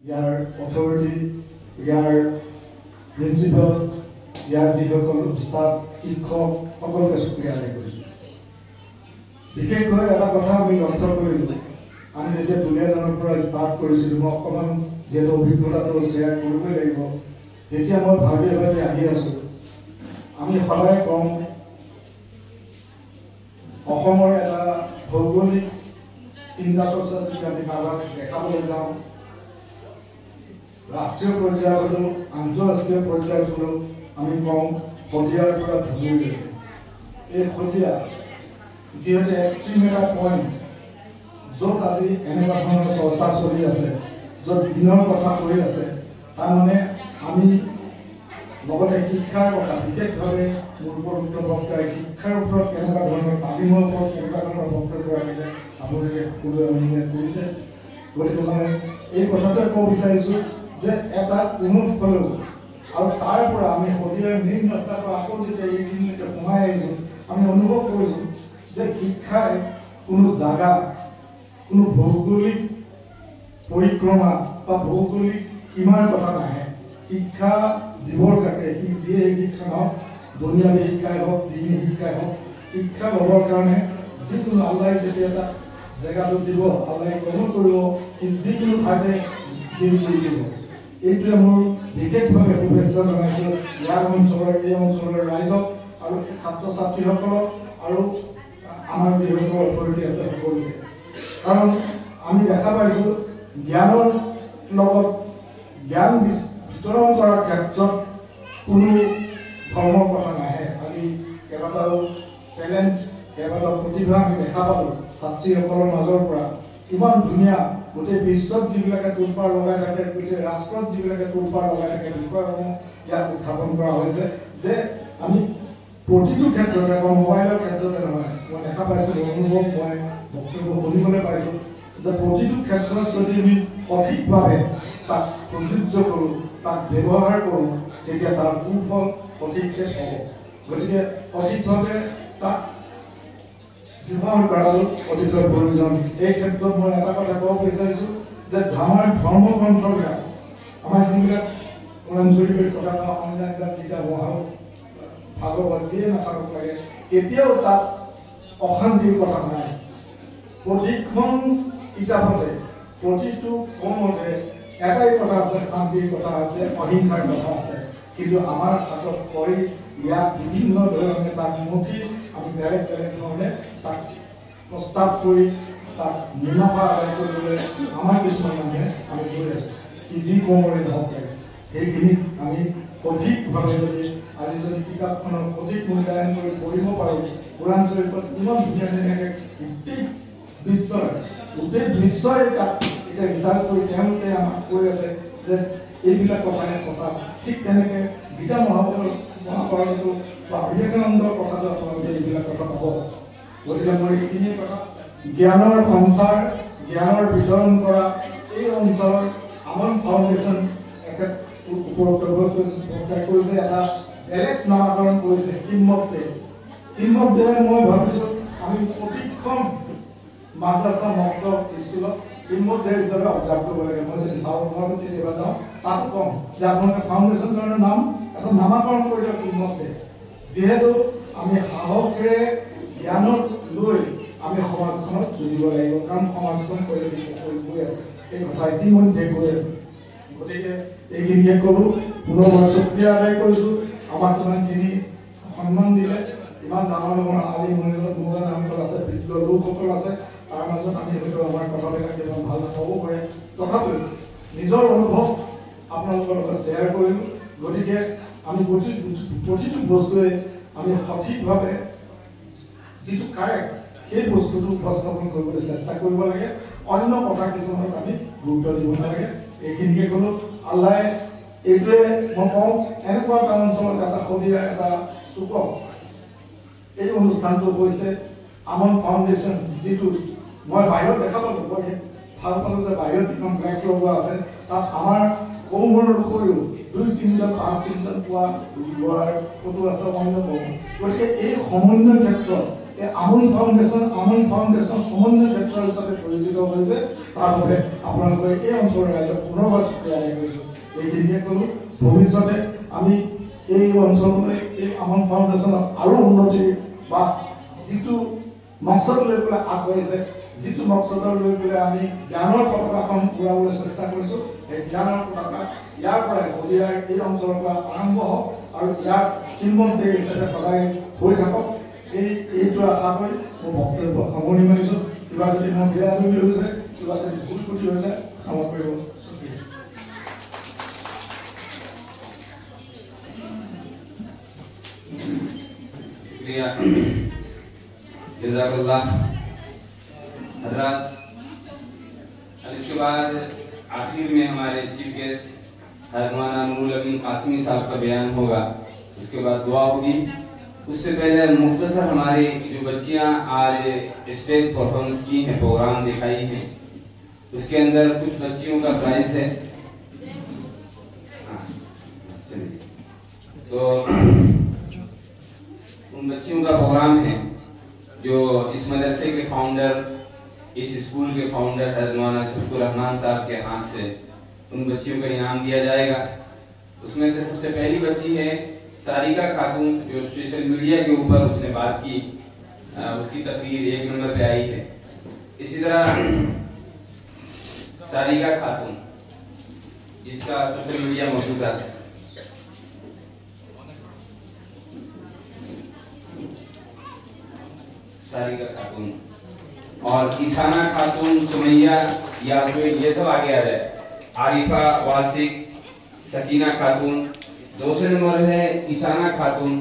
ইয়াৰ authority, ইয়াৰ principal, ইয়াৰ যিসকল উস্তাদ শিক্ষক সকলোকে চুক্ৰিয়া আদায় কৰিছোঁ। বিশেষকৈ এটা কথা আমি লক্ষ্য কৰিলোঁ, আমি যেতিয়া দুলীয়াজানৰ পৰা ষ্টাৰ্ট কৰিছিলোঁ, মই অকণমান যিহেতু অভিজ্ঞতাটো শ্বেয়াৰ কৰিবই লাগিব, তেতিয়া মই ভাবি আহি আছোঁ, আমি সদায় কওঁ অসমৰ এটা ভৌগোলিক চিন্তা চৰ্চা যদি আমি কাৰোবাক দেখাবলৈ যাওঁ, ৰাষ্ট্ৰীয় পৰ্যায়ত হ'লেও আন্তঃৰাষ্ট্ৰীয় পৰ্যায়ত হ'লেও আমি কওঁ শদিয়াৰ পৰা ধুবুৰীলৈকে। এই শদিয়া যিহেতু এক্সট্ৰিম এটা পইণ্ট, য'ত আজি এনেকুৱা ধৰণৰ চৰ্চা চলি আছে, য'ত দিনৰ কথা কৈ আছে, তাৰমানে আমি লগতে শিক্ষাৰ কথা বিশেষভাৱে মোৰ উপযুক্ত বক্তাই শিক্ষাৰ ওপৰত কেনেকুৱা ধৰণৰ তালিমৰ ওপৰত কেনেকুৱা ধৰণৰ বক্তব্য ৰাখিলে আপোনালোকে সকলোৱে অনুমোদন কৰিছে। গতিকে মই এই কথাটোৱে ক'ব বিচাৰিছোঁ যে এটা উন্নত হ'লেও আৰু তাৰ পৰা আমি শদিয়াৰ মেইন ৰাস্তাৰ পৰা আকৌ যেতিয়া এইখিনিলৈকে সোমাই আহিছোঁ, আমি অনুভৱ কৰিছোঁ যে শিক্ষাই কোনো জাগা, কোনো ভৌগোলিক পৰিক্ৰমা বা ভৌগোলিক সীমাৰ কথা নাহে। শিক্ষা দিবৰ কাৰণে সি যিয়ে শিক্ষা হওক, দুনিয়াবী শিক্ষাই হওক, দিনী শিক্ষাই হওক, শিক্ষা ল'বৰ কাৰণে যিকোনো আল্লাই যেতিয়া এটা জেগাটো দিব, আল্লাই গ্ৰহণ কৰিব, সি যিকোনো ঠাইতে জীৱ কৰি দিব। এইটোৱে মোৰ বিশেষভাৱে শুভেচ্ছা জনাইছোঁ ইয়াৰ অঞ্চলৰ, এই অঞ্চলৰ ৰাইজক আৰু ছাত্ৰ ছাত্ৰীসকলক আৰু আমাৰ যিসকল অথৰিটি আছে সকলোকে। কাৰণ আমি দেখা পাইছোঁ জ্ঞানৰ লগত জ্ঞান বিতৰণ কৰাৰ ক্ষেত্ৰত কোনো ধৰ্মৰ কথা নাহে। আজি কেইবাটাও টেলেণ্ট, কেইবাটাও প্ৰতিভা আমি দেখা পালোঁ ছাত্ৰীসকলৰ মাজৰ পৰা। ইমান ধুনীয়া, গোটেই বিশ্বত যিবিলাকে তোলপাৰ লগাই থাকে, গোটেই ৰাষ্ট্ৰত যিবিলাকে তোলপাৰ লগাই থাকে, বিষয়সমূহ ইয়াত উত্থাপন কৰা হৈছে যে আমি প্ৰতিটো ক্ষেত্ৰতে বা মোবাইলৰ ক্ষেত্ৰতে নহয়, মই দেখা পাইছোঁ, অনুভৱ মই বক্তব্য শুনিবলৈ পাইছোঁ যে প্ৰতিটো ক্ষেত্ৰত যদি আমি সঠিকভাৱে তাক প্ৰযোজ্য কৰোঁ, তাক ব্যৱহাৰ কৰোঁ, তেতিয়া তাৰ সুফল সঠিককৈ হ'ব। গতিকে সঠিকভাৱে তাক ব্যৱহাৰ কৰাটো অতিকৈ প্ৰয়োজন। এই ক্ষেত্ৰত মই এটা কথা ক'ব বিচাৰিছোঁ যে আমাৰ ধৰ্ম গ্ৰন্থবিলাক, আমাৰ যিবিলাক কোৰাণ শৰীফৰ কথা বা অন্যান্য গীতা মহাভাৰত ভাগৱত যিয়ে নাথাকক লাগে, কেতিয়াও তাত অশান্তিৰ কথা নাই। প্ৰতিখন কিতাপতে, প্ৰতিটো কৰ্মতে এটাই কথা আছে, শান্তিৰ কথা আছে, অহিংসাৰ কথা আছে। কিন্তু আমাৰ হাতত কৰি ইয়াক বিভিন্ন ধৰণে তাক মুঠি আমি বেলেগ বেলেগ ধৰণে তাক প্ৰস্তাৱ কৰি তাক মুনাফা আদায় কৰিবলৈ আমাৰ কিছুমান মানুহে আমি গৈ আছোঁ। যি কৰ্মৰে নহওক লাগে সেইখিনিক আমি সঠিকভাৱে যদি কিতাপখনৰ সঠিক মূল্যায়ন কৰি পঢ়িব পাৰোঁ, কোৰাণ শৰীফত ইমান ধুনীয়া ধুনীয়াকৈ গোটেই বিশ্বই তাক এতিয়া ৰিচাৰ্চ কৰি তেওঁলোকে আমাক কৈ আছে যে এইবিলাক কথাহে সঁচা। ঠিক তেনেকৈ গীতা মহাভাৰততো বা বিবেকানন্দৰ কথাটো আপোনালোকে এইবিলাক কথা পাব। গতিকে মই এইখিনিয়ে কথা, জ্ঞানৰ সঞ্চাৰ, জ্ঞানৰ বিতৰণ কৰা এই অঞ্চলৰ আমন ফাউণ্ডেশ্যন উপৰোক্ত কৰিছে, এটা বেলেগ নামাকৰণ কৰিছে হিম্মতদেৱে। মই ভাবিছোঁ আমি প্ৰতিখন মাদ্ৰাছা মক্তব স্কুলত হিম্মতদেৱ হিচাপে অবজাৰ্ভ কৰিব লাগে। মই যদি চাউল কেতিয়াবা যাওঁ তাতো কম যে আপোনালোকে ফাউণ্ডেশ্যনখনৰ নাম এখন নামাকৰণ কৰি দিয়ক হিম্মতদেৱ। যিহেতু আমি সাহসেৰে জ্ঞানক লৈ আমি সমাজখনত যুঁজিব লাগিব, কাৰণ সমাজখন গৈ আছে, এই কথা ইতিমধ্যে গৈ আছে। গতিকে এইখিনিকে ক'লোঁ, পুনৰ মই চুক্ৰিয়া আদায় কৰিছোঁ আমাক ইমানখিনি সন্মান দিলে। ইমান ডাঙৰ ডাঙৰ আলি মোলা নামসকল আছে, বৃদ্ধ লোকসকল আছে, তাৰ মাজত আমি হয়তো আমাৰ কথাবিলাক কিছুমান ভাল নাপাবও পাৰে, তথাপিও নিজৰ অনুভৱ আপোনালোকৰ লগত শ্বেয়াৰ কৰিলোঁ। গতিকে আমি প্ৰতিটো বস্তুৱে আমি সঠিকভাৱে যিটো কাৰেক্ট সেই বস্তুটো উপস্থাপন কৰিবলৈ চেষ্টা কৰিব লাগে। অন্য কথা কিছুমানত আমি গুৰুত্ব দিব নালাগে। এইখিনিকে ক'লোঁ। আল্লাই এইটোৱে মই কওঁ, এনেকুৱা এটা অঞ্চলত এটা শদিয়াৰ এটা চুকক এই অনুষ্ঠানটো হৈছে আমন ফাউণ্ডেশ্যন, যিটো মই বাহিৰত দেখা পালোঁ, মই ভাল পালোঁ যে বাহিৰত যিখন ফ্লেক্স লগোৱা আছে তাত আমাৰ কৌমূৰৰ উপৰিও 2-3জন 5-3জন পোৱা লোৱাৰ ফটো আছে অন্য কৌম। গতিকে এই সমন্বয়ৰ ক্ষেত্ৰত এই আমন ফাউণ্ডেশ্যন সমন্বয় ক্ষেত্ৰ হিচাপে পৰিচিত হৈছে। তাৰ বাবে আপোনালোকে এই অঞ্চলৰ ৰাইজক পুনৰবাৰ চুক্তি আদায় কৰিছোঁ। এইখিনিকে ক'লো। ভৱিষ্যতে আমি এই অঞ্চললৈ এই আমন ফাউণ্ডেশ্যনক আৰু উন্নতিৰ বা যিটো মকসদ লৈ পেলাই আগবাঢ়িছে, যিটো মকসদৰ লৈ পেলাই আমি জ্ঞানৰ পতাকাখন উৰাবলৈ চেষ্টা কৰিছোঁ, সেই জ্ঞানৰ পতাকা ইয়াৰ পৰাই শদিয়াৰ এই অঞ্চলৰ পৰা আৰম্ভ হওক আৰু ইয়াৰ কিংবদন্তি হিচাপে সদায় হৈ থাকক, এইটো আশা কৰি মোৰ বক্তব্য সামৰণি মাৰিছোঁ। কিবা যদি মোৰ বেয়া দুৰ্বি হৈছে, কিবা যদি ভুল ত্ৰুটি হৈছে, ক্ষমা কৰিব। शुक्रिया, जज़ाकल्लाह हज़रात। अब इसके बाद आखिर में हमारे चीफ गेस्ट हज़रत मौलाना नूरुल अमीन कासिमी साहब का बयान होगा, उसके बाद दुआ होगी। उससे पहले मुख्तसर हमारी जो बच्चियां आज स्टेज परफॉर्मेंस की हैं, प्रोग्राम दिखाई हैं, उसके अंदर कुछ बच्चियों का प्राइज है। तो उन बच्चियों का प्रोग्राम है जो इस मदरसे के फाउंडर, इस स्कूल के फाउंडर हज़रत मौलाना शफीकुर रहमान साहब के हाथ से उन बच्चियों को इनाम दिया जाएगा। उसमें से सबसे पहली बच्ची है सारिका खातून, जो सोशल मीडिया के ऊपर उसने बात की, उसकी तस्वीर 1 नंबर पे आई है। इसी तरह सारिका खातून, जिसका सोशल मीडिया मौजूद है, सारिका खातून और ईसाना खातून, सुमैया, यास्मीन, ये सब आगे आ जाए। आरिफा, वासिक, सकीना खातून, दूसरे नंबर है ईसाना खातून।